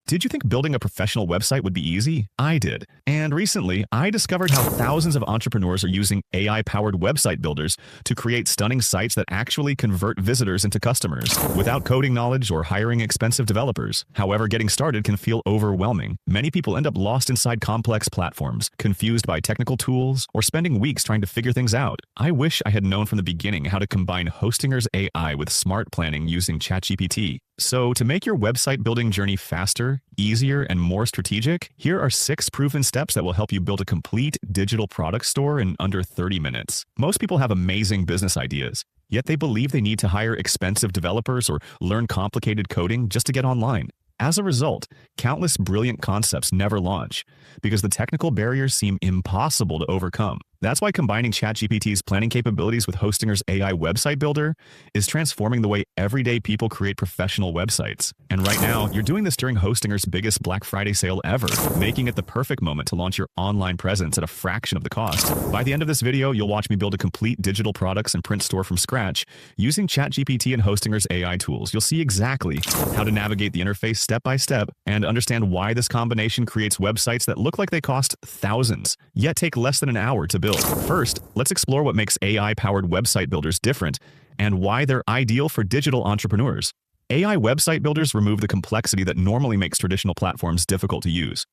Did you think building a professional website would be easy? I did. And recently, I discovered how thousands of entrepreneurs are using AI-powered website builders to create stunning sites that actually convert visitors into customers without coding knowledge or hiring expensive developers. However, getting started can feel overwhelming. Many people end up lost inside complex platforms, confused by technical tools, or spending weeks trying to figure things out. I wish I had known from the beginning how to combine Hostinger's AI with smart planning using ChatGPT. So, to make your website building journey faster, easier, and more strategic, here are 6 proven steps that will help you build a complete digital product store in under 30 minutes. Most people have amazing business ideas, yet they believe they need to hire expensive developers or learn complicated coding just to get online. As a result, countless brilliant concepts never launch because the technical barriers seem impossible to overcome. That's why combining ChatGPT's planning capabilities with Hostinger's AI website builder is transforming the way everyday people create professional websites. And right now, you're doing this during Hostinger's biggest Black Friday sale ever, making it the perfect moment to launch your online presence at a fraction of the cost. By the end of this video, you'll watch me build a complete digital products and print store from scratch using ChatGPT and Hostinger's AI tools. You'll see exactly how to navigate the interface step by step and understand why this combination creates websites that look like they cost thousands, yet take less than an hour to build. First, let's explore what makes AI-powered website builders different and why they're ideal for digital entrepreneurs. AI website builders remove the complexity that normally makes traditional platforms difficult to use.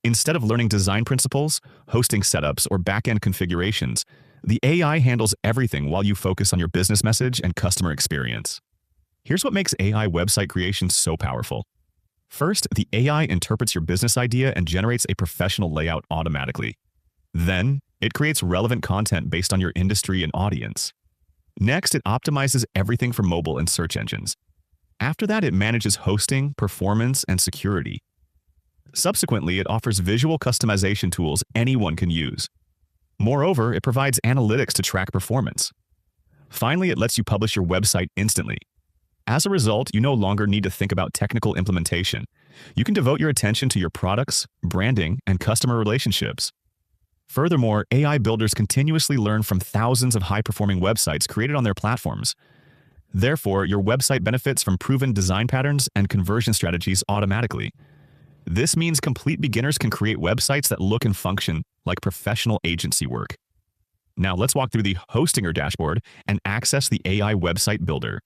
Instead of learning design principles, hosting setups, or back-end configurations, the AI handles everything while you focus on your business message and customer experience. Here's what makes AI website creation so powerful. First, the AI interprets your business idea and generates a professional layout automatically. Then, it creates relevant content based on your industry and audience. Next, it optimizes everything for mobile and search engines. After that, it manages hosting, performance, and security. Subsequently, it offers visual customization tools anyone can use. Moreover, it provides analytics to track performance. Finally, it lets you publish your website instantly. As a result, you no longer need to think about technical implementation. You can devote your attention to your products, branding, and customer relationships. Furthermore, AI builders continuously learn from thousands of high-performing websites created on their platforms. Therefore, your website benefits from proven design patterns and conversion strategies automatically. This means complete beginners can create websites that look and function like professional agency work. Now let's walk through the Hostinger dashboard and access the AI website builder.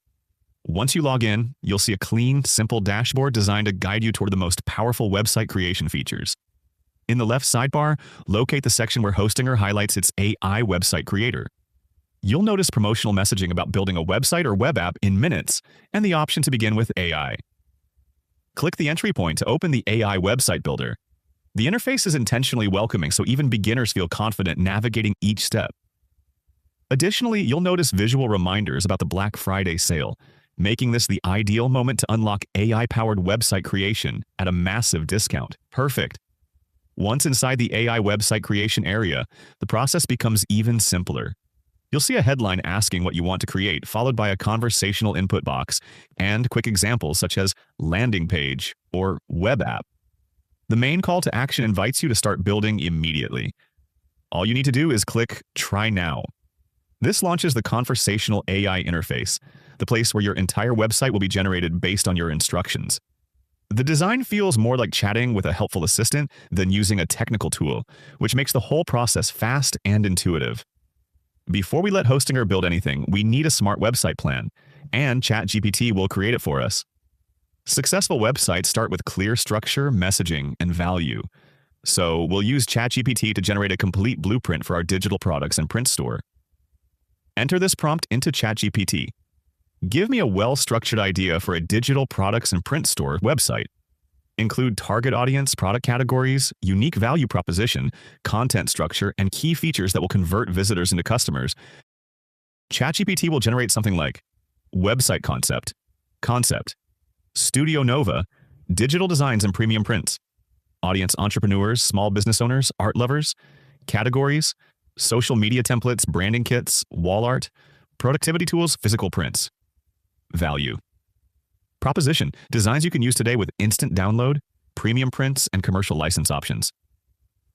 Once you log in, you'll see a clean, simple dashboard designed to guide you toward the most powerful website creation features. In the left sidebar, locate the section where Hostinger highlights its AI website creator. You'll notice promotional messaging about building a website or web app in minutes and the option to begin with AI. Click the entry point to open the AI website builder. The interface is intentionally welcoming so even beginners feel confident navigating each step. Additionally, you'll notice visual reminders about the Black Friday sale, making this the ideal moment to unlock AI-powered website creation at a massive discount. Perfect. Once inside the AI website creation area, the process becomes even simpler. You'll see a headline asking what you want to create, followed by a conversational input box and quick examples such as landing page or web app. The main call to action invites you to start building immediately. All you need to do is click Try Now. This launches the conversational AI interface, the place where your entire website will be generated based on your instructions. The design feels more like chatting with a helpful assistant than using a technical tool, which makes the whole process fast and intuitive. Before we let Hostinger build anything, we need a smart website plan, and ChatGPT will create it for us. Successful websites start with clear structure, messaging, and value. So we'll use ChatGPT to generate a complete blueprint for our digital products and print store. Enter this prompt into ChatGPT. Give me a well-structured idea for a digital products and print store website. Include target audience, product categories, unique value proposition, content structure, and key features that will convert visitors into customers. ChatGPT will generate something like website concept, Studio Nova, digital designs and premium prints, audience entrepreneurs, small business owners, art lovers, categories, social media templates, branding kits, wall art, productivity tools, physical prints. Value. Proposition. Designs you can use today with instant download, premium prints, and commercial license options.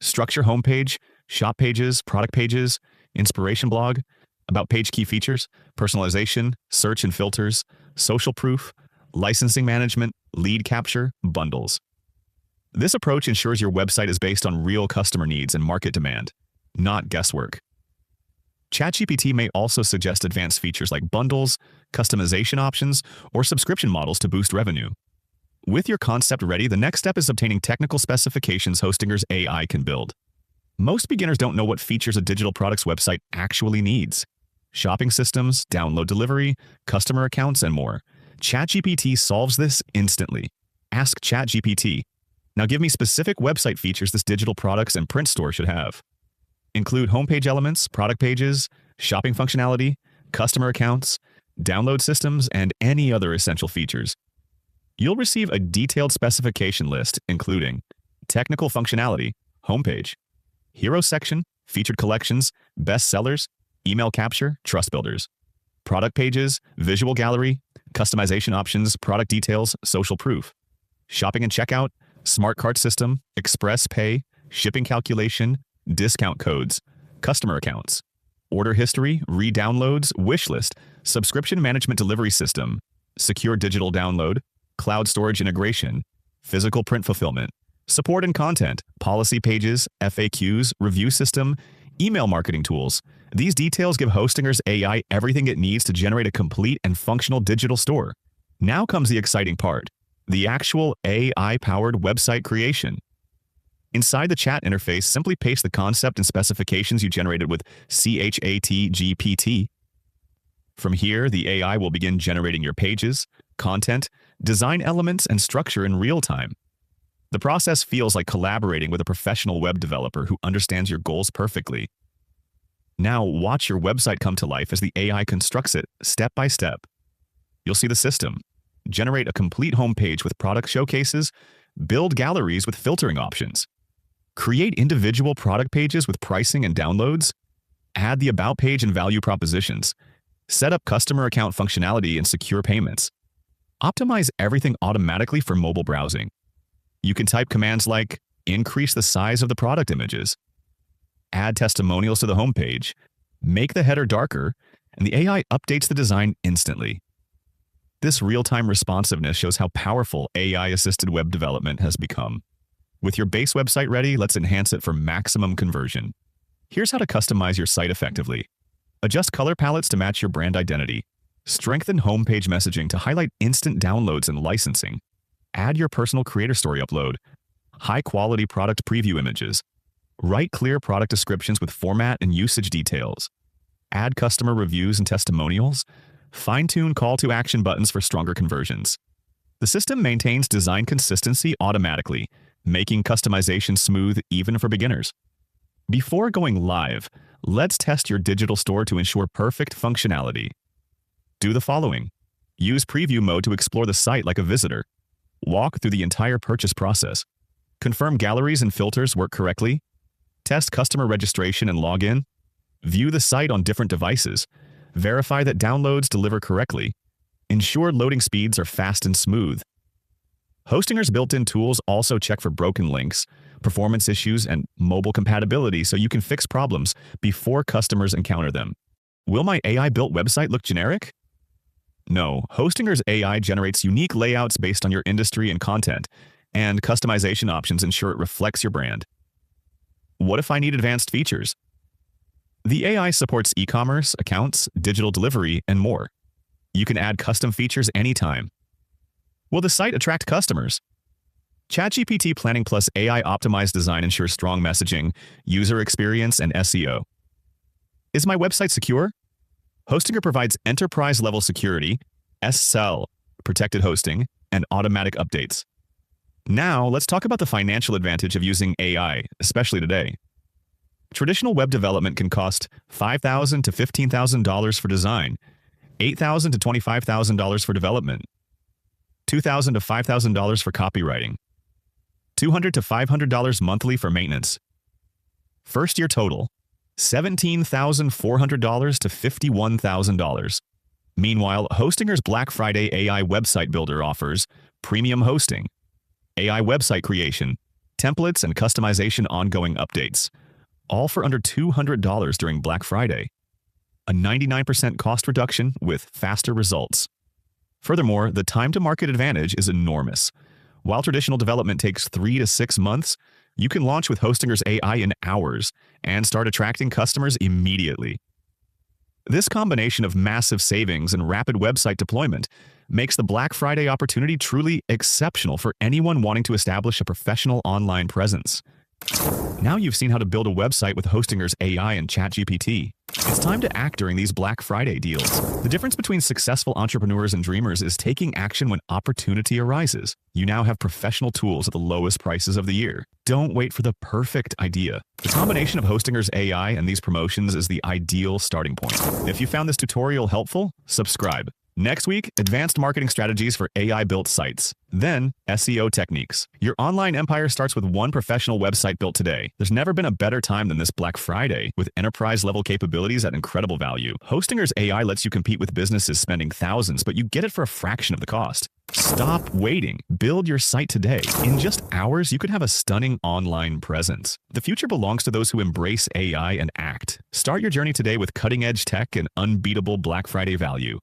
Structure homepage, shop pages, product pages, inspiration blog, about page key features, personalization, search and filters, social proof, licensing management, lead capture, bundles. This approach ensures your website is based on real customer needs and market demand, not guesswork. ChatGPT may also suggest advanced features like bundles, customization options, or subscription models to boost revenue. With your concept ready, the next step is obtaining technical specifications Hostinger's AI can build. Most beginners don't know what features a digital products website actually needs. Shopping systems, download delivery, customer accounts, and more. ChatGPT solves this instantly. Ask ChatGPT, "Now give me specific website features this digital products and print store should have." Include homepage elements, product pages, shopping functionality, customer accounts, download systems, and any other essential features. You'll receive a detailed specification list including technical functionality, homepage, hero section, featured collections, best sellers, email capture, trust builders, product pages, visual gallery, customization options, product details, social proof, shopping and checkout, smart cart system, express pay, shipping calculation, discount codes, customer accounts, order history, re-downloads, wish list, subscription management delivery system, secure digital download, cloud storage integration, physical print fulfillment, support and content, policy pages, FAQs, review system, email marketing tools. These details give Hostinger's AI everything it needs to generate a complete and functional digital store. Now comes the exciting part, the actual AI-powered website creation. Inside the chat interface, simply paste the concept and specifications you generated with ChatGPT. From here, the AI will begin generating your pages, content, design elements, and structure in real time. The process feels like collaborating with a professional web developer who understands your goals perfectly. Now watch your website come to life as the AI constructs it step by step. You'll see the system. Generate a complete homepage with product showcases, build galleries with filtering options, create individual product pages with pricing and downloads, add the about page and value propositions, set up customer account functionality and secure payments. Optimize everything automatically for mobile browsing. You can type commands like increase the size of the product images, add testimonials to the homepage, make the header darker, and the AI updates the design instantly. This real-time responsiveness shows how powerful AI-assisted web development has become. With your base website ready, let's enhance it for maximum conversion. Here's how to customize your site effectively. Adjust color palettes to match your brand identity. Strengthen homepage messaging to highlight instant downloads and licensing. Add your personal creator story upload. High-quality product preview images. Write clear product descriptions with format and usage details. Add customer reviews and testimonials. Fine-tune call-to-action buttons for stronger conversions. The system maintains design consistency automatically, making customization smooth even for beginners. Before going live, let's test your digital store to ensure perfect functionality. Do the following. Use preview mode to explore the site like a visitor. Walk through the entire purchase process. Confirm galleries and filters work correctly. Test customer registration and login. View the site on different devices. Verify that downloads deliver correctly. Ensure loading speeds are fast and smooth. Hostinger's built-in tools also check for broken links, performance issues, and mobile compatibility so you can fix problems before customers encounter them. Will my AI-built website look generic? No, Hostinger's AI generates unique layouts based on your industry and content, and customization options ensure it reflects your brand. What if I need advanced features? The AI supports e-commerce, accounts, digital delivery, and more. You can add custom features anytime. Will the site attract customers? ChatGPT Planning Plus AI-optimized design ensures strong messaging, user experience, and SEO. Is my website secure? Hostinger provides enterprise-level security, SSL, protected hosting, and automatic updates. Now, let's talk about the financial advantage of using AI, especially today. Traditional web development can cost $5,000 to $15,000 for design, $8,000 to $25,000 for development, $2,000 to $5,000 for copywriting, $200 to $500 monthly for maintenance. First year total, $17,400 to $51,000. Meanwhile, Hostinger's Black Friday AI website builder offers premium hosting, AI website creation, templates, and customization ongoing updates, all for under $200 during Black Friday. A 99% cost reduction with faster results. Furthermore, the time to market advantage is enormous. While traditional development takes 3 to 6 months, you can launch with Hostinger's AI in hours and start attracting customers immediately. This combination of massive savings and rapid website deployment makes the Black Friday opportunity truly exceptional for anyone wanting to establish a professional online presence. Now you've seen how to build a website with Hostinger's AI and ChatGPT. It's time to act during these Black Friday deals. The difference between successful entrepreneurs and dreamers is taking action when opportunity arises. You now have professional tools at the lowest prices of the year. Don't wait for the perfect idea. The combination of Hostinger's AI and these promotions is the ideal starting point. If you found this tutorial helpful, subscribe. Next week, advanced marketing strategies for AI-built sites. Then, SEO techniques. Your online empire starts with one professional website built today. There's never been a better time than this Black Friday, with enterprise-level capabilities at incredible value. Hostinger's AI lets you compete with businesses spending thousands, but you get it for a fraction of the cost. Stop waiting. Build your site today. In just hours, you could have a stunning online presence. The future belongs to those who embrace AI and act. Start your journey today with cutting-edge tech and unbeatable Black Friday value.